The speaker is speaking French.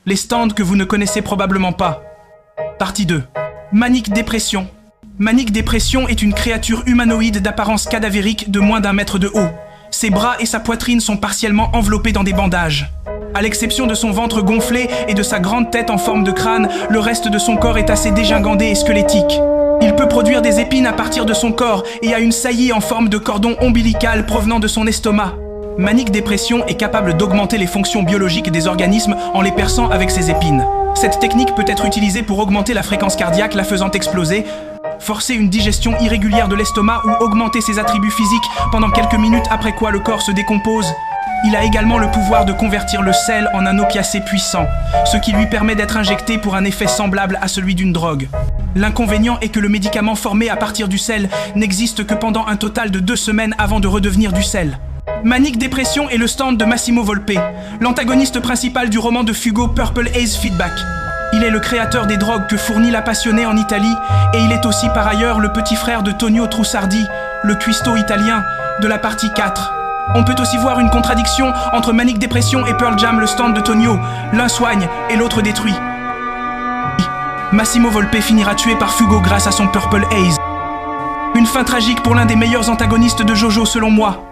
Les stands que vous ne connaissez probablement pas. Partie 2. Manic Dépression. Manic Dépression est une créature humanoïde d'apparence cadavérique de moins d'1 mètre de haut. Ses bras et sa poitrine sont partiellement enveloppés dans des bandages. À l'exception de son ventre gonflé et de sa grande tête en forme de crâne, le reste de son corps est assez dégingandé et squelettique. Il peut produire des épines à partir de son corps et a une saillie en forme de cordon ombilical provenant de son estomac. Manic Dépression est capable d'augmenter les fonctions biologiques des organismes en les perçant avec ses épines. Cette technique peut être utilisée pour augmenter la fréquence cardiaque, la faisant exploser, forcer une digestion irrégulière de l'estomac ou augmenter ses attributs physiques pendant quelques minutes après quoi le corps se décompose. Il a également le pouvoir de convertir le sel en un opiacé puissant, ce qui lui permet d'être injecté pour un effet semblable à celui d'une drogue. L'inconvénient est que le médicament formé à partir du sel n'existe que pendant un total de 2 semaines avant de redevenir du sel. Manic Dépression est le stand de Massimo Volpe, l'antagoniste principal du roman de Fugo Purple Haze Feedback. Il est le créateur des drogues que fournit la passionnée en Italie et il est aussi par ailleurs le petit frère de Tonio Trussardi, le cuistot italien, de la partie 4. On peut aussi voir une contradiction entre Manic Dépression et Pearl Jam, le stand de Tonio. L'un soigne et l'autre détruit. Massimo Volpe finira tué par Fugo grâce à son Purple Haze. Une fin tragique pour l'un des meilleurs antagonistes de JoJo selon moi.